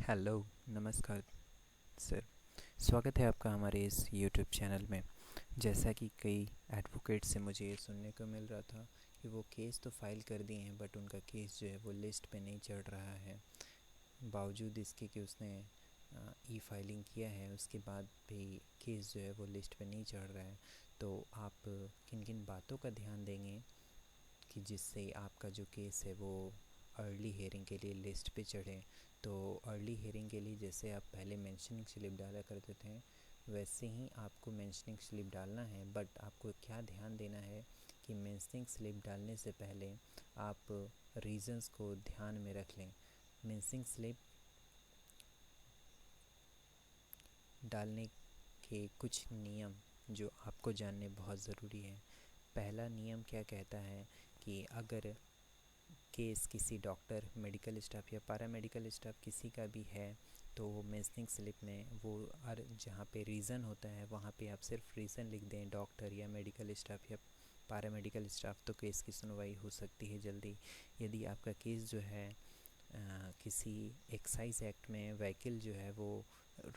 Hello, नमस्कार sir. स्वागत है आपका हमारे इस यूट्यूब चैनल में। जैसा कि कई एडवोकेट से मुझे ये सुनने को मिल रहा था कि वो केस तो फाइल कर दिए हैं बट उनका केस जो है वो लिस्ट पे नहीं चढ़ रहा है। बावजूद इसके कि उसने ई फाइलिंग किया है, उसके बाद भी केस जो है वो लिस्ट पे नहीं चढ़ रहा है। तो आप किन किन बातों का ध्यान देंगे कि जिससे आपका जो केस है वो अर्ली हेयरिंग के लिए लिस्ट पे चढ़े। तो अर्ली हेयरिंग के लिए जैसे आप पहले मेंशनिंग स्लिप डाला करते थे वैसे ही आपको मेंशनिंग स्लिप डालना है, बट आपको क्या ध्यान देना है कि मेंशनिंग स्लिप डालने से पहले आप रीज़न्स को ध्यान में रख लें। मेंशनिंग स्लिप डालने के कुछ नियम जो आपको जानने बहुत ज़रूरी है। पहला नियम क्या कहता है कि अगर केस किसी डॉक्टर, मेडिकल स्टाफ या पैरामेडिकल स्टाफ किसी का भी है तो वो मेंशनिंग स्लिप में वो जहाँ पे रीज़न होता है वहाँ पे आप सिर्फ रीज़न लिख दें, डॉक्टर या मेडिकल स्टाफ या पैरामेडिकल स्टाफ, तो केस की सुनवाई हो सकती है जल्दी। यदि आपका केस जो है किसी एक्साइज एक्ट में व्हीकल जो है वो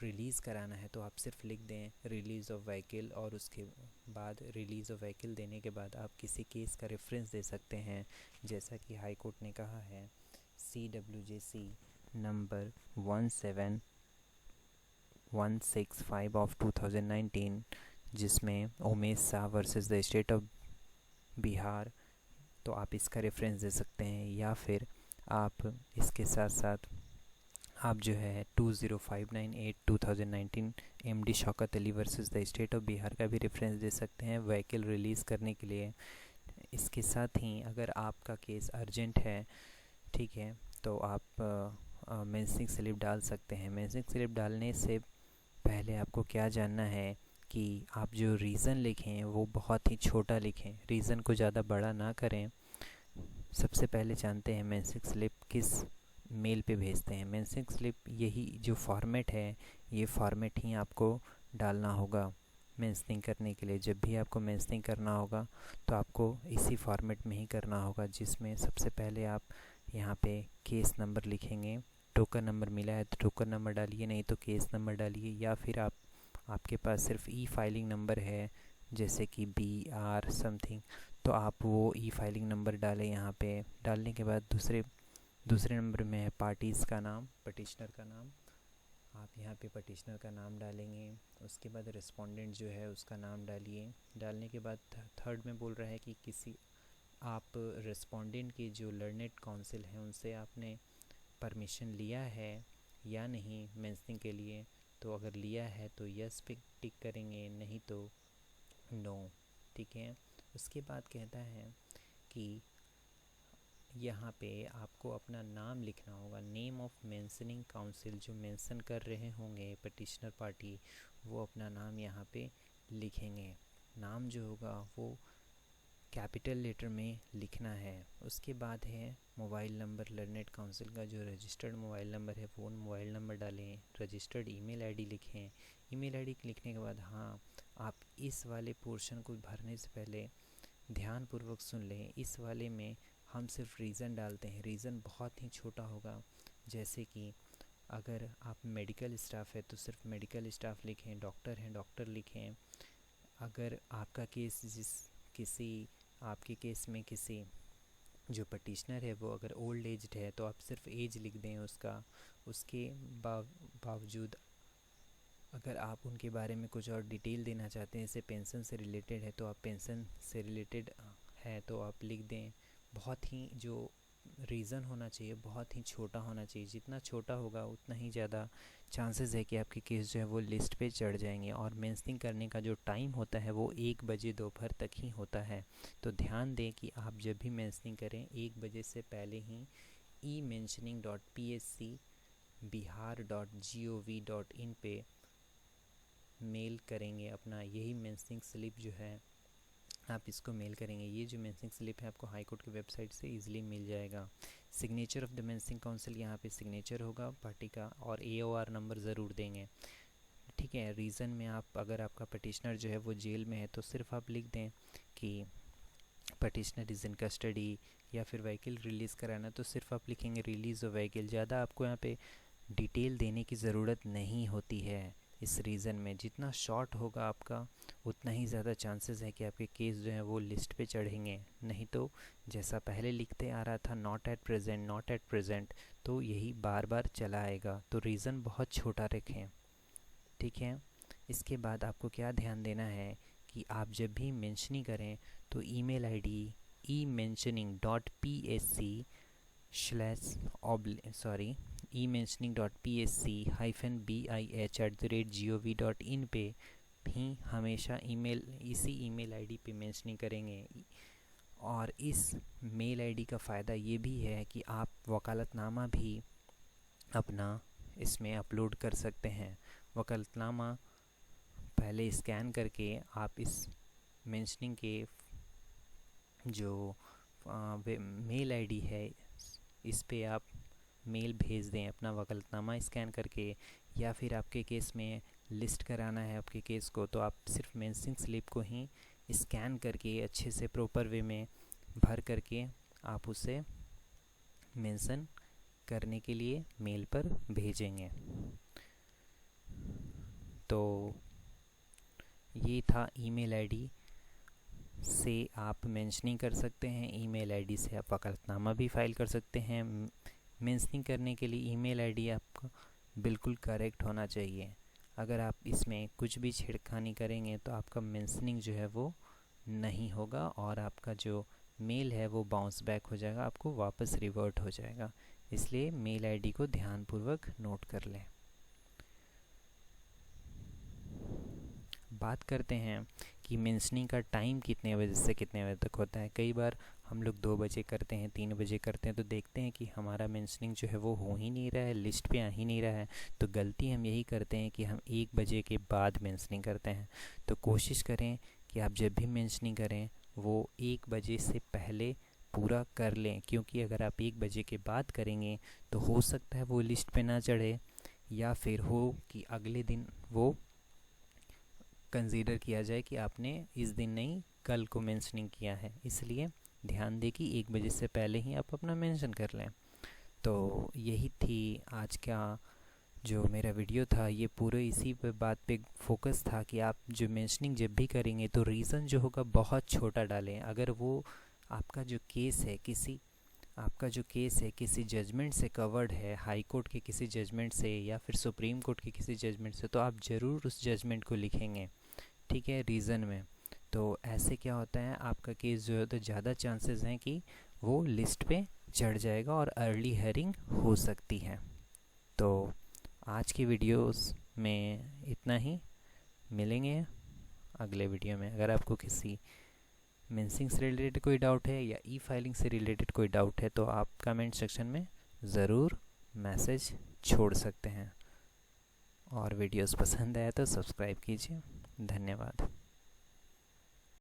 रिलीज़ कराना है तो आप सिर्फ लिख दें रिलीज़ ऑफ व्हीकल, और उसके बाद रिलीज़ ऑफ व्हीकल देने के बाद आप किसी केस का रेफरेंस दे सकते हैं। जैसा कि हाई कोर्ट ने कहा है CWJC नंबर 17165 ऑफ 2019, जिसमें Umesh Shah versus the state of Bihar, तो आप इसका रेफरेंस दे सकते हैं। या फिर आप इसके साथ साथ आप जो है 20598 2019 MD Shaukat Ali versus the state of Bihar का भी रेफरेंस दे सकते हैं व्हीकल रिलीज़ करने के लिए। इसके साथ ही अगर आपका केस अर्जेंट है, ठीक है, तो आप मेंशनिंग स्लिप डाल सकते हैं। मेंशनिंग स्लिप डालने से पहले आपको क्या जानना है कि आप जो रीज़न लिखें वो बहुत ही छोटा लिखें, रीज़न को ज़्यादा बड़ा ना करें। सबसे पहले जानते हैं मेंशनिंग स्लिप किस मेल पे भेजते हैं। मेंशनिंग स्लिप यही जो फॉर्मेट है, ये फॉर्मेट ही आपको डालना होगा मेंशनिंग करने के लिए। जब भी आपको मेंशनिंग करना होगा तो आपको इसी फॉर्मेट में ही करना होगा, जिसमें सबसे पहले आप यहाँ पे केस नंबर लिखेंगे। टोकन नंबर मिला है तो टोकन नंबर डालिए, नहीं तो केस नंबर डालिए। या फिर आपके पास सिर्फ ई फाइलिंग नंबर है जैसे कि BR समथिंग, तो आप वो ई फाइलिंग नंबर डालें। यहाँ पे डालने के बाद दूसरे नंबर में है पार्टीज़ का नाम, पटिशनर का नाम। आप यहाँ पे पटिशनर का नाम डालेंगे। उसके बाद रिस्पोंडेंट जो है उसका नाम डालिए। डालने के बाद थर्ड में बोल रहा है कि किसी आप रिस्पोंडेंट की जो लर्नेड काउंसिल है उनसे आपने परमिशन लिया है या नहीं मेंशनिंग के लिए। तो अगर लिया है तो यस पे टिक करेंगे, नहीं तो नो। ठीक है। उसके बाद कहता है कि यहाँ पे आपको अपना नाम लिखना होगा, नेम ऑफ मेंशनिंग काउंसिल। जो मेंशन कर रहे होंगे पटिशनर पार्टी वो अपना नाम यहाँ पे लिखेंगे। नाम जो होगा वो कैपिटल लेटर में लिखना है। उसके बाद है मोबाइल नंबर। लर्नेड काउंसिल का जो रजिस्टर्ड मोबाइल नंबर है वो मोबाइल नंबर डालें। रजिस्टर्ड ईमेल आईडी लिखें। ईमेल आईडी लिखने के बाद हाँ, आप इस वाले पोर्शन को भरने से पहले ध्यानपूर्वक सुन लें। इस वाले में हम सिर्फ रीज़न डालते हैं, रीज़न बहुत ही छोटा होगा। जैसे कि अगर आप मेडिकल स्टाफ है तो सिर्फ मेडिकल स्टाफ लिखें, डॉक्टर हैं डॉक्टर लिखें। अगर आपका केस किसी आपके केस में किसी जो पटिशनर है वो अगर ओल्ड एज्ड है तो आप सिर्फ एज लिख दें उसका। उसके बावजूद अगर आप उनके बारे में कुछ और डिटेल देना चाहते हैं, जैसे पेंशन से रिलेटेड है तो आप पेंशन से रिलेटेड है तो आप लिख दें। बहुत ही जो रीज़न होना चाहिए बहुत ही छोटा होना चाहिए। जितना छोटा होगा उतना ही ज़्यादा चांसेस है कि आपके केस जो है वो लिस्ट पे चढ़ जाएंगे। और मेंशनिंग करने का जो टाइम होता है वो 1 बजे दोपहर तक ही होता है। तो ध्यान दें कि आप जब भी मेंशनिंग करें 1 बजे से पहले ही ementioning.pscbihar.gov.in पे मेल करेंगे अपना यही मेंशनिंग स्लिप जो है आप इसको मेल करेंगे। ये जो मेंशनिंग स्लिप है आपको हाई कोर्ट की वेबसाइट से इजीली मिल जाएगा। Signature of the mentioning council, यहाँ पे सिग्नेचर होगा पार्टी का, और AOR नंबर ज़रूर देंगे। ठीक है। रीज़न में आप अगर आपका पटिशनर जो है वो जेल में है तो सिर्फ आप लिख दें कि पटिशनर इज़ इन कस्टडी। या फिर व्हीकल रिलीज़ कराना तो सिर्फ आप लिखेंगे रिलीज़ ऑफ व्हीकल। ज़्यादा आपको यहाँ पे डिटेल देने की ज़रूरत नहीं होती है। इस रीज़न में जितना शॉर्ट होगा आपका, उतना ही ज़्यादा चांसेस है कि आपके केस जो है वो लिस्ट पे चढ़ेंगे। नहीं तो जैसा पहले लिखते आ रहा था, not at present, not at present, तो यही बार बार चला आएगा। तो रीज़न बहुत छोटा रखें, ठीक है। इसके बाद आपको क्या ध्यान देना है कि आप जब भी मेंशनिंग करें तो ईमेल आईडी ementioning.psc/ementioning.psc-bih@gov.in पे भी हमेशा इसी ईमेल आईडी पे मेंशनिंग करेंगे। और इस मेल आईडी का फ़ायदा ये भी है कि आप वकालतनामा भी अपना इसमें अपलोड कर सकते हैं। वकालतनामा पहले स्कैन करके आप इस मेंशनिंग के जो मेल आईडी है इस पे आप मेल भेज दें अपना वकालतनामा स्कैन करके। या फिर आपके केस में लिस्ट कराना है आपके केस को, तो आप सिर्फ मेंशनिंग स्लिप को ही स्कैन करके अच्छे से प्रॉपर वे में भर करके आप उसे मेंशन करने के लिए मेल पर भेजेंगे। तो ये था ईमेल आईडी से आप मेंशनिंग कर सकते हैं। ईमेल आईडी से आप वकालतनामा भी फाइल कर सकते हैं। मेंशनिंग करने के लिए ईमेल आईडी आपका बिल्कुल करेक्ट होना चाहिए। अगर आप इसमें कुछ भी छेड़खानी करेंगे तो आपका मेंशनिंग जो है वो नहीं होगा और आपका जो मेल है वो बाउंस बैक हो जाएगा, आपको वापस रिवर्ट हो जाएगा। इसलिए मेल आईडी को ध्यानपूर्वक नोट कर लें। बात करते हैं कि मेंशनिंग का टाइम कितने बजे से कितने बजे तक होता है। कई बार हम लोग 2 बजे करते हैं, 3 बजे करते हैं, तो देखते हैं कि हमारा मेंशनिंग जो है वो हो ही नहीं रहा है, लिस्ट पे आ ही नहीं रहा है। तो गलती हम यही करते हैं कि हम 1 बजे के बाद मेंशनिंग करते हैं। तो कोशिश करें कि आप जब भी मेंशनिंग करें वो 1 बजे से पहले पूरा कर लें, क्योंकि अगर आप 1 बजे के बाद करेंगे तो हो सकता है वो लिस्ट पे ना चढ़े, या फिर हो कि अगले दिन वो कंसीडर किया जाए कि आपने इस दिन नहीं कल को मेंशनिंग किया है। इसलिए ध्यान दें कि 1 बजे से पहले ही आप अपना मेंशन कर लें। तो यही थी आज का जो मेरा वीडियो था, ये पूरे इसी बात पे फोकस था कि आप जो मेंशनिंग जब भी करेंगे तो रीज़न जो होगा बहुत छोटा डालें। अगर वो आपका जो केस है किसी जजमेंट से कवर्ड है, हाई कोर्ट के किसी जजमेंट से या फिर सुप्रीम कोर्ट के किसी जजमेंट से, तो आप ज़रूर उस जजमेंट को लिखेंगे, ठीक है, रीज़न में। तो ऐसे क्या होता है, आपका केस जो है तो ज़्यादा चांसेस हैं कि वो लिस्ट पे चढ़ जाएगा और अर्ली हियरिंग हो सकती है। तो आज की वीडियोस में इतना ही, मिलेंगे अगले वीडियो में। अगर आपको किसी मेंशनिंग से रिलेटेड कोई डाउट है या ई फाइलिंग से रिलेटेड कोई डाउट है तो आप कमेंट सेक्शन में ज़रूर मैसेज छोड़ सकते हैं। और वीडियोस पसंद आया तो सब्सक्राइब कीजिए। धन्यवाद।